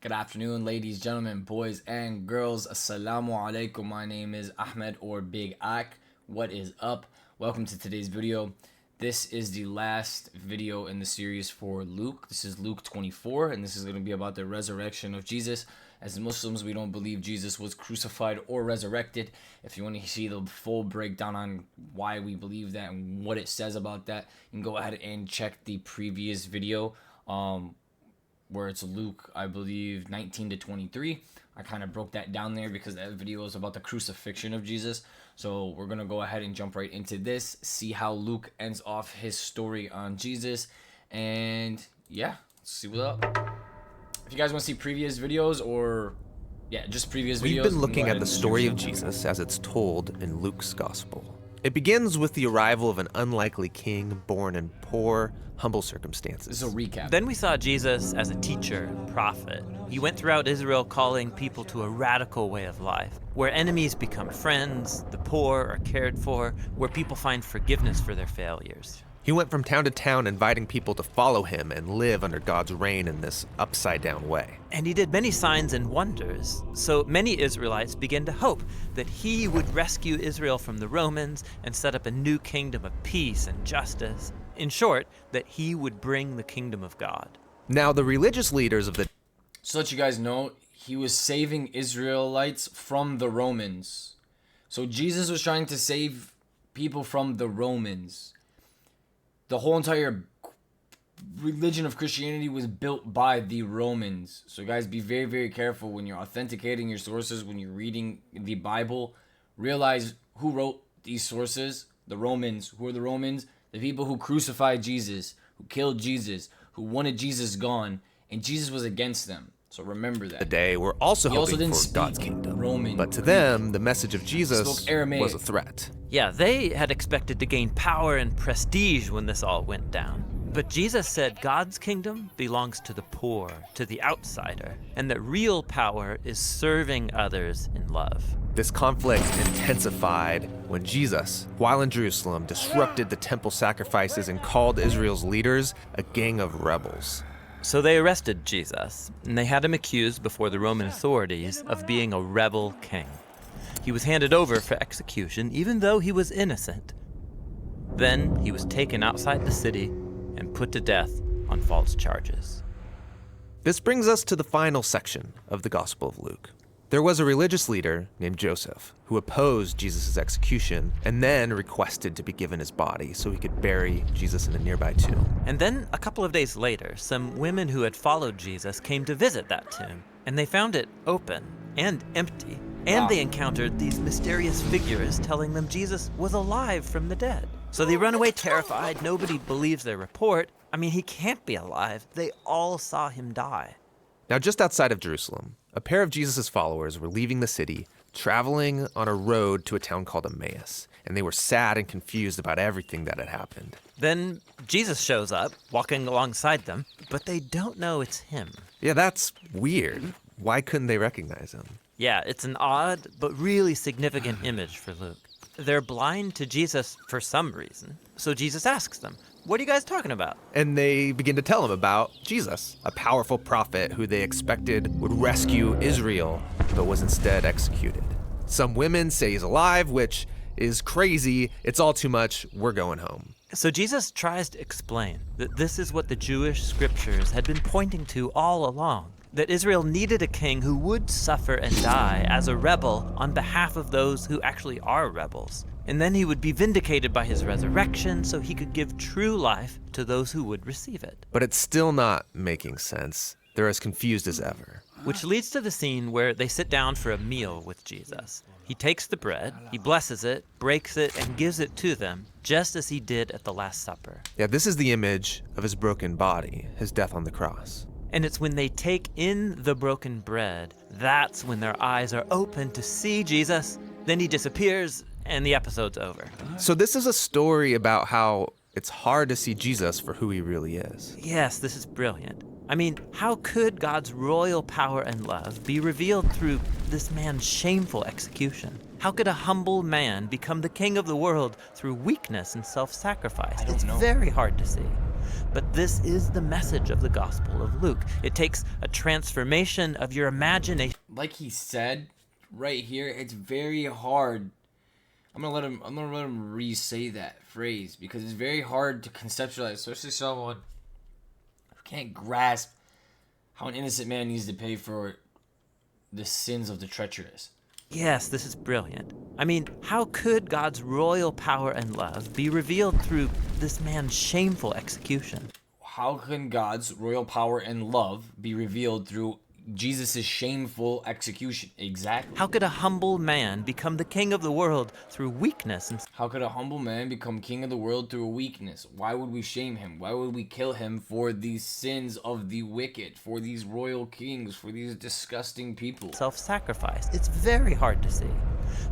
Good afternoon, ladies, gentlemen, boys, and girls. Assalamu alaikum. My name is Ahmed or Big Ak. What is up? Welcome to today's video. This is the last video in the series for Luke. This is Luke 24, and this is going to be about the resurrection of Jesus. As Muslims, we don't believe Jesus was crucified or resurrected. If you want to see the full breakdown on why we believe that and what it says about that, you can go ahead and check the previous video. Where it's Luke, I believe, 19 to 23. I kind of broke that down there because that video is about the crucifixion of Jesus. So we're going to go ahead and jump right into this, see how Luke ends off his story on Jesus. And yeah, let's see what's up. If you guys want to see previous videos or, just previous videos. We've been looking at the story of Jesus as it's told in Luke's gospel. It begins with the arrival of an unlikely king born in poor, humble circumstances. This is a recap. Then we saw Jesus as a teacher and prophet. He went throughout Israel calling people to a radical way of life, where enemies become friends, the poor are cared for, where people find forgiveness for their failures. He went from town to town inviting people to follow him and live under God's reign in this upside-down way. And he did many signs and wonders, so many Israelites began to hope that he would rescue Israel from the Romans and set up a new kingdom of peace and justice. In short, that he would bring the kingdom of God. Now, the religious leaders of the... So let you guys know, he was saving Israelites from the Romans. So Jesus was trying to save people from the Romans. The whole entire religion of Christianity was built by the Romans. So guys, be very, very careful when you're authenticating your sources, when you're reading the Bible. Realize who wrote these sources. The Romans. Who are the Romans? The people who crucified Jesus, who killed Jesus, who wanted Jesus gone, and Jesus was against them. So remember that. The day were also He hoping also didn't for speak God's kingdom. Roman. But to them, the message of Jesus spoke Aramaic. was a threat. Yeah, they had expected to gain power and prestige when this all went down. But Jesus said God's kingdom belongs to the poor, to the outsider, and that real power is serving others in love. This conflict intensified when Jesus, while in Jerusalem, disrupted the temple sacrifices and called Israel's leaders a gang of rebels. So they arrested Jesus, and they had him accused before the Roman authorities of being a rebel king. He was handed over for execution, even though he was innocent. Then he was taken outside the city and put to death on false charges. This brings us to the final section of the Gospel of Luke. There was a religious leader named Joseph who opposed Jesus' execution and then requested to be given his body so he could bury Jesus in a nearby tomb. And then, a couple of days later, some women who had followed Jesus came to visit that tomb, and they found it open and empty. And they encountered these mysterious figures telling them Jesus was alive from the dead. So they run away terrified. Nobody believes their report. I mean, he can't be alive. They all saw him die. Now, just outside of Jerusalem, a pair of Jesus' followers were leaving the city, traveling on a road to a town called Emmaus, and they were sad and confused about everything that had happened. Then Jesus shows up, walking alongside them, but they don't know it's him. Yeah, that's weird. Why couldn't they recognize him? Yeah, it's an odd but really significant image for Luke. They're blind to Jesus for some reason. So Jesus asks them, "What are you guys talking about?" And they begin to tell him about Jesus, a powerful prophet who they expected would rescue Israel, but was instead executed. Some women say he's alive, which is crazy. It's all too much. We're going home. So Jesus tries to explain that this is what the Jewish scriptures had been pointing to all along. That Israel needed a king who would suffer and die as a rebel on behalf of those who actually are rebels. And then he would be vindicated by his resurrection so he could give true life to those who would receive it. But it's still not making sense. They're as confused as ever. Which leads to the scene where they sit down for a meal with Jesus. He takes the bread, he blesses it, breaks it, and gives it to them, just as he did at the Last Supper. Yeah, this is the image of his broken body, his death on the cross. And it's when they take in the broken bread, that's when their eyes are open to see Jesus. Then he disappears, and the episode's over. So this is a story about how it's hard to see Jesus for who he really is. Yes, this is brilliant. I mean, how could God's royal power and love be revealed through this man's shameful execution? How could a humble man become the king of the world through weakness and self-sacrifice? It's very hard to see. But this is the message of the Gospel of Luke. It takes a transformation of your imagination. Like he said right here, it's very hard. I'm gonna let him re-say that phrase because it's very hard to conceptualize, especially someone who can't grasp how an innocent man needs to pay for the sins of the treacherous. Yes, this is brilliant. I mean, how could God's royal power and love be revealed through this man's shameful execution? How can God's royal power and love be revealed through Jesus' shameful execution? Exactly. How could a humble man become the king of the world through weakness? And How could a humble man become king of the world through weakness? Why would we shame him? Why would we kill him for these sins of the wicked, for these royal kings, for these disgusting people? self-sacrifice. It's very hard to see.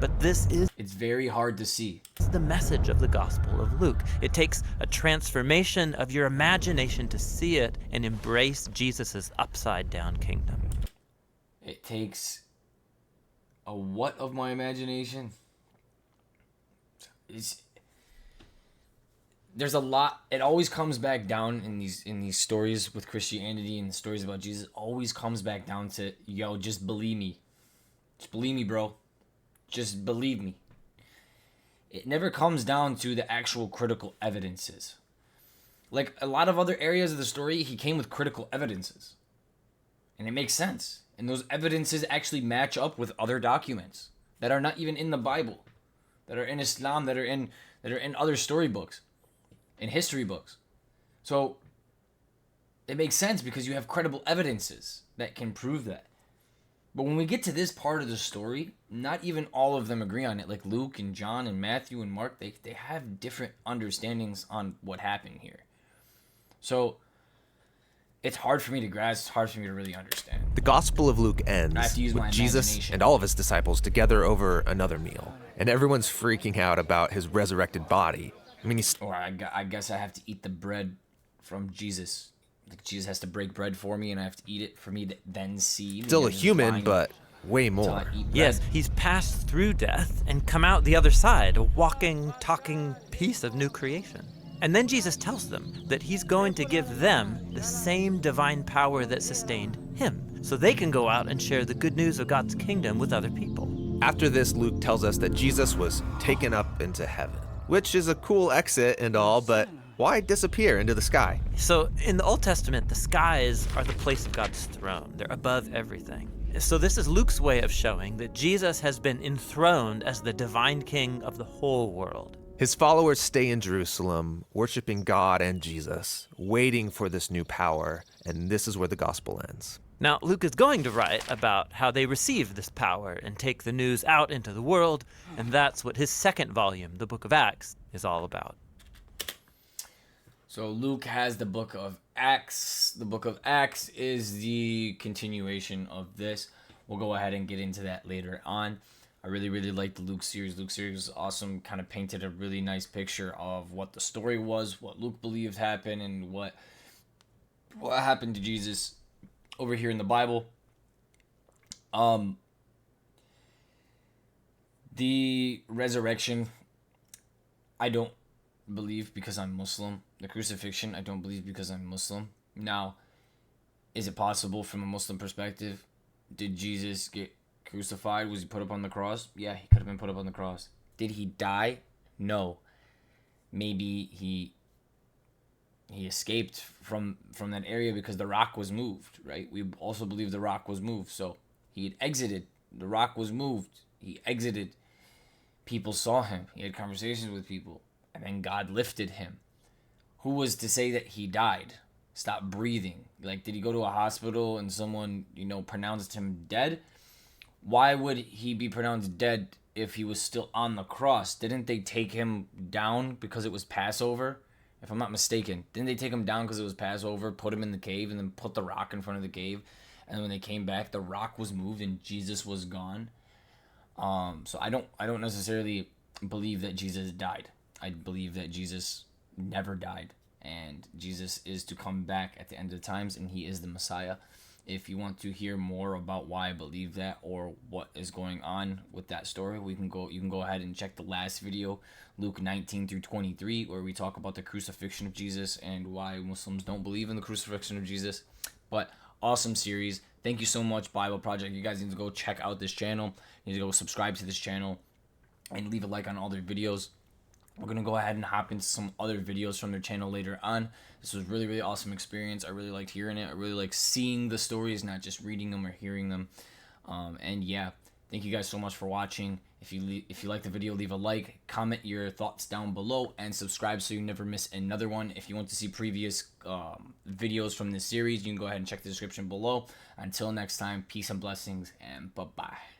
But this is It's very hard to see. the message of the Gospel of Luke. It takes a transformation of your imagination to see it and embrace Jesus' upside-down kingdom. It takes a what of my imagination? There's a lot. It always comes back down in these stories with Christianity and the stories about Jesus. It always comes back down to, yo, just believe me. Just believe me, bro. Just believe me. It never comes down to the actual critical evidences. Like a lot of other areas of the story, he came with critical evidences. And it makes sense. And those evidences actually match up with other documents that are not even in the Bible, that are in Islam, that are in other storybooks, in history books. So it makes sense because you have credible evidences that can prove that. But when we get to this part of the story, not even all of them agree on it. Like Luke and John and Matthew and Mark, they have different understandings on what happened here. So it's hard for me to grasp. It's hard for me to really understand. The Gospel of Luke I have ends to use my with Jesus imagination. and all of his disciples together over another meal, and everyone's freaking out about his resurrected body. I mean, he's Or I guess I have to eat the bread from Jesus. Like Jesus has to break bread for me, and I have to eat it for me to then see. still a Maybe I'm just human, lying but way until more. I eat bread. Yes, he's passed through death and come out the other side, a walking, talking piece of new creation. And then Jesus tells them that he's going to give them the same divine power that sustained him, so they can go out and share the good news of God's kingdom with other people. After this, Luke tells us that Jesus was taken up into heaven, which is a cool exit and all, but why disappear into the sky? So in the Old Testament, the skies are the place of God's throne. They're above everything. So this is Luke's way of showing that Jesus has been enthroned as the divine king of the whole world. His followers stay in Jerusalem, worshiping God and Jesus, waiting for this new power, and this is where the gospel ends. Now, Luke is going to write about how they receive this power and take the news out into the world, and that's what his second volume, the Book of Acts, is all about. So Luke has the book of Acts. The book of Acts is the continuation of this. We'll go ahead and get into that later on. I really, really like the Luke series. Luke series was awesome. Kind of painted a really nice picture of what the story was, what Luke believed happened, and what happened to Jesus over here in the Bible. The resurrection, I don't believe because I'm Muslim. The crucifixion, I don't believe because I'm Muslim. Now, is it possible from a Muslim perspective? Did Jesus get crucified? Was he put up on the cross? Yeah, he could have been put up on the cross. Did he die? No. Maybe he escaped from that area because the rock was moved, right? We also believe the rock was moved. So he had exited. The rock was moved. He exited. People saw him. He had conversations with people. And then God lifted him. Who was to say that he died? Stopped breathing. Like, did he go to a hospital and someone, pronounced him dead? Why would he be pronounced dead if he was still on the cross? Didn't they take him down because it was Passover? If I'm not mistaken. Didn't they take him down because it was Passover, put him in the cave, and then put the rock in front of the cave? And when they came back, the rock was moved and Jesus was gone. So I don't necessarily believe that Jesus died. I believe that Jesus never died. And Jesus is to come back at the end of the times, and he is the Messiah. If you want to hear more about why I believe that or what is going on with that story, you can go ahead and check the last video, Luke 19 through 23, where we talk about the crucifixion of Jesus and why Muslims don't believe in the crucifixion of Jesus. But awesome series. Thank you so much, Bible Project. You guys need to go check out this channel. You need to go subscribe to this channel and leave a like on all their videos. We're going to go ahead and hop into some other videos from their channel later on. This was really, really awesome experience. I really liked hearing it. I really like seeing the stories, not just reading them or hearing them. And yeah, thank you guys so much for watching. If you like the video, leave a like, comment your thoughts down below, and subscribe so you never miss another one. If you want to see previous videos from this series, you can go ahead and check the description below. Until next time, peace and blessings, and bye-bye.